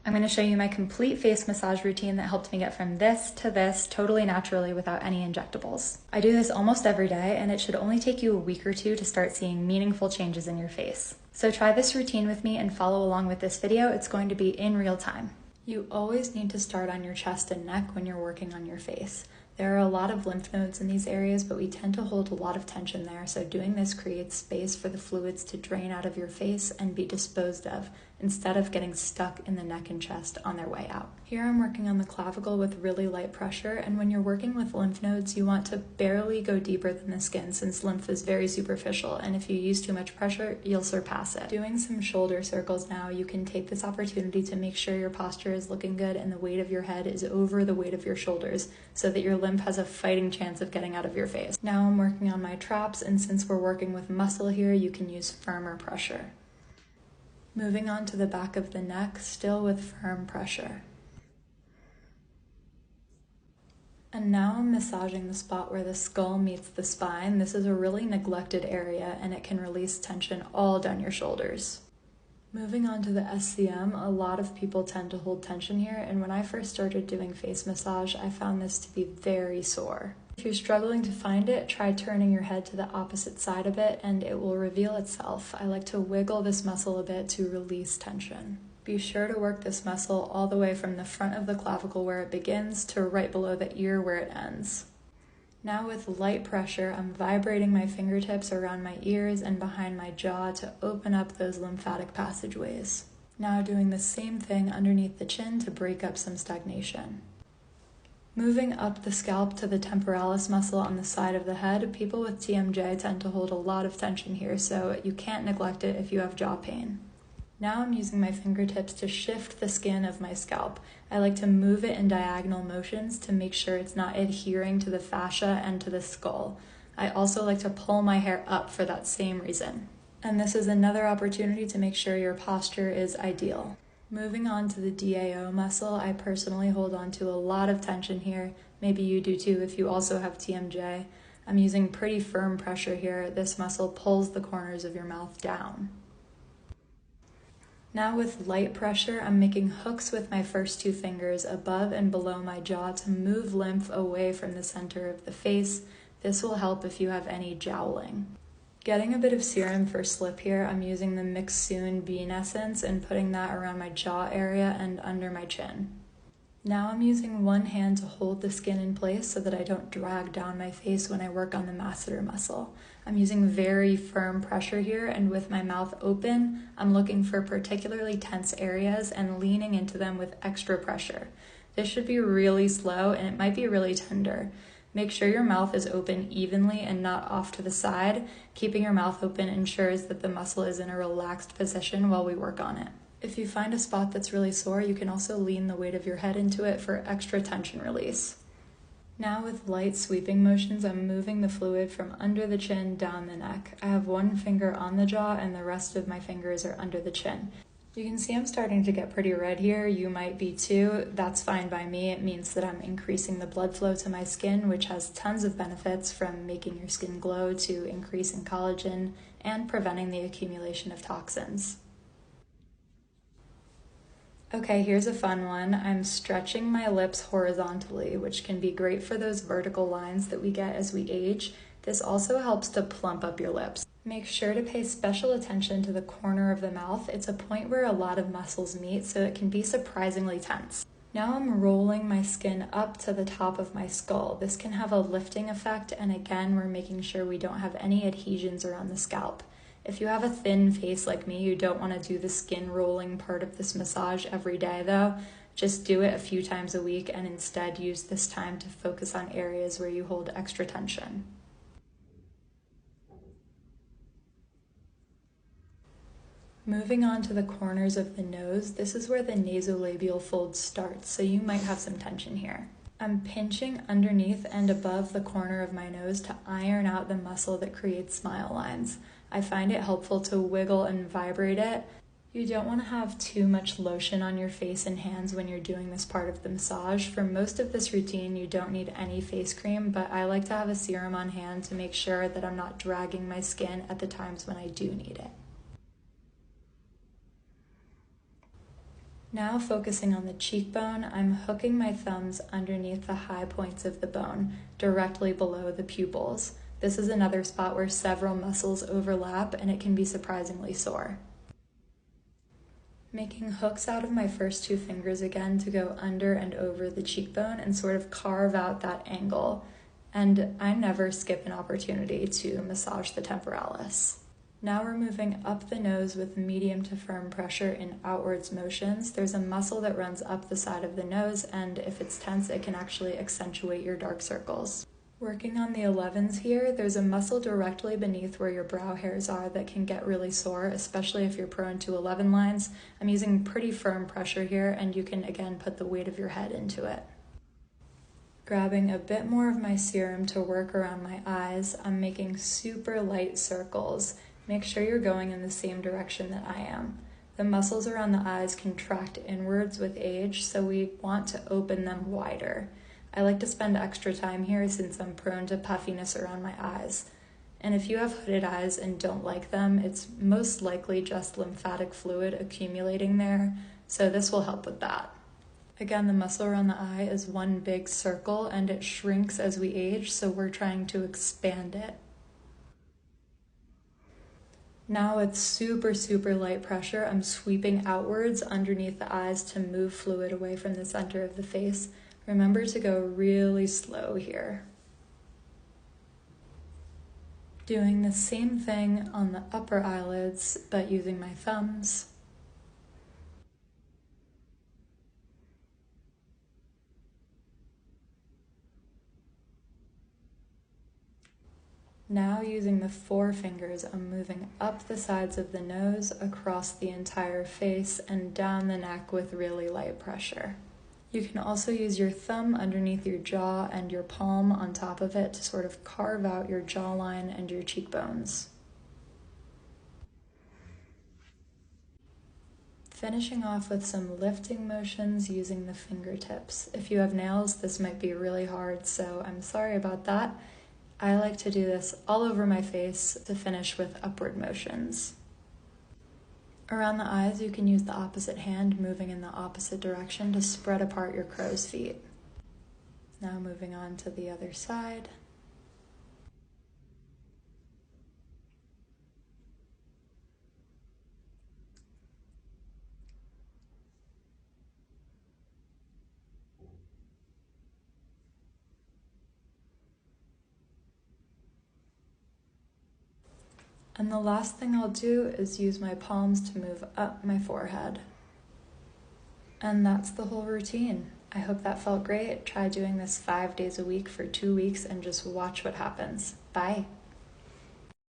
I'm going to show you my complete face massage routine that helped me get from this to this totally naturally without any injectables. I do this almost every day, and it should only take you a week or two to start seeing meaningful changes in your face. So try this routine with me and follow along with this video. It's going to be in real time. You always need to start on your chest and neck when you're working on your face. There are a lot of lymph nodes in these areas, but we tend to hold a lot of tension there, so doing this creates space for the fluids to drain out of your face and be disposed of, instead of getting stuck in the neck and chest on their way out. Here I'm working on the clavicle with really light pressure, and when you're working with lymph nodes, you want to barely go deeper than the skin since lymph is very superficial, and if you use too much pressure, you'll surpass it. Doing some shoulder circles now, you can take this opportunity to make sure your posture is looking good and the weight of your head is over the weight of your shoulders, so that your lymph has a fighting chance of getting out of your face. Now I'm working on my traps, and since we're working with muscle here, you can use firmer pressure. Moving on to the back of the neck, still with firm pressure. And now I'm massaging the spot where the skull meets the spine. This is a really neglected area, and it can release tension all down your shoulders. Moving on to the SCM, a lot of people tend to hold tension here, and when I first started doing face massage, I found this to be very sore. If you're struggling to find it, try turning your head to the opposite side a bit and it will reveal itself. I like to wiggle this muscle a bit to release tension. Be sure to work this muscle all the way from the front of the clavicle where it begins to right below the ear where it ends. Now with light pressure, I'm vibrating my fingertips around my ears and behind my jaw to open up those lymphatic passageways. Now doing the same thing underneath the chin to break up some stagnation. Moving up the scalp to the temporalis muscle on the side of the head, people with TMJ tend to hold a lot of tension here, so you can't neglect it if you have jaw pain. Now I'm using my fingertips to shift the skin of my scalp. I like to move it in diagonal motions to make sure it's not adhering to the fascia and to the skull. I also like to pull my hair up for that same reason. And this is another opportunity to make sure your posture is ideal. Moving on to the DAO muscle, I personally hold on to a lot of tension here. Maybe you do too if you also have TMJ. I'm using pretty firm pressure here. This muscle pulls the corners of your mouth down. Now with light pressure, I'm making hooks with my first two fingers above and below my jaw to move lymph away from the center of the face. This will help if you have any jowling. Getting a bit of serum for slip here, I'm using the Mixsoon Bean Essence and putting that around my jaw area and under my chin. Now I'm using one hand to hold the skin in place so that I don't drag down my face when I work on the masseter muscle. I'm using very firm pressure here, and with my mouth open, I'm looking for particularly tense areas and leaning into them with extra pressure. This should be really slow and it might be really tender. Make sure your mouth is open evenly and not off to the side. Keeping your mouth open ensures that the muscle is in a relaxed position while we work on it. If you find a spot that's really sore, you can also lean the weight of your head into it for extra tension release. Now with light sweeping motions, I'm moving the fluid from under the chin down the neck. I have one finger on the jaw and the rest of my fingers are under the chin. You can see I'm starting to get pretty red here. You might be too. That's fine by me. It means that I'm increasing the blood flow to my skin, which has tons of benefits, from making your skin glow to increasing collagen and preventing the accumulation of toxins. Okay, here's a fun one. I'm stretching my lips horizontally, which can be great for those vertical lines that we get as we age. This also helps to plump up your lips. Make sure to pay special attention to the corner of the mouth. It's a point where a lot of muscles meet, so it can be surprisingly tense. Now I'm rolling my skin up to the top of my skull. This can have a lifting effect, and again, we're making sure we don't have any adhesions around the scalp. If you have a thin face like me, you don't want to do the skin rolling part of this massage every day though. Just do it a few times a week and instead use this time to focus on areas where you hold extra tension. Moving on to the corners of the nose, this is where the nasolabial fold starts, so you might have some tension here. I'm pinching underneath and above the corner of my nose to iron out the muscle that creates smile lines. I find it helpful to wiggle and vibrate it. You don't want to have too much lotion on your face and hands when you're doing this part of the massage. For most of this routine, you don't need any face cream, but I like to have a serum on hand to make sure that I'm not dragging my skin at the times when I do need it. Now focusing on the cheekbone, I'm hooking my thumbs underneath the high points of the bone, directly below the pupils. This is another spot where several muscles overlap and it can be surprisingly sore. Making hooks out of my first two fingers again to go under and over the cheekbone and sort of carve out that angle. And I never skip an opportunity to massage the temporalis. Now we're moving up the nose with medium to firm pressure in outwards motions. There's a muscle that runs up the side of the nose, and if it's tense, it can actually accentuate your dark circles. Working on the 11s here, there's a muscle directly beneath where your brow hairs are that can get really sore, especially if you're prone to 11 lines. I'm using pretty firm pressure here, and you can again put the weight of your head into it. Grabbing a bit more of my serum to work around my eyes, I'm making super light circles. Make sure you're going in the same direction that I am. The muscles around the eyes contract inwards with age, so we want to open them wider. I like to spend extra time here since I'm prone to puffiness around my eyes. And if you have hooded eyes and don't like them, it's most likely just lymphatic fluid accumulating there, so this will help with that. Again, the muscle around the eye is one big circle and it shrinks as we age, so we're trying to expand it. Now with super light pressure, I'm sweeping outwards underneath the eyes to move fluid away from the center of the face. Remember to go really slow here. Doing the same thing on the upper eyelids, but using my thumbs. Now using the forefingers, I'm moving up the sides of the nose, across the entire face, and down the neck with really light pressure. You can also use your thumb underneath your jaw and your palm on top of it to sort of carve out your jawline and your cheekbones. Finishing off with some lifting motions using the fingertips. If you have nails, this might be really hard, so I'm sorry about that. I like to do this all over my face to finish with upward motions. Around the eyes, you can use the opposite hand, moving in the opposite direction to spread apart your crow's feet. Now moving on to the other side. And the last thing I'll do is use my palms to move up my forehead. And that's the whole routine. I hope that felt great. Try doing this 5 days a week for 2 weeks and just watch what happens. Bye.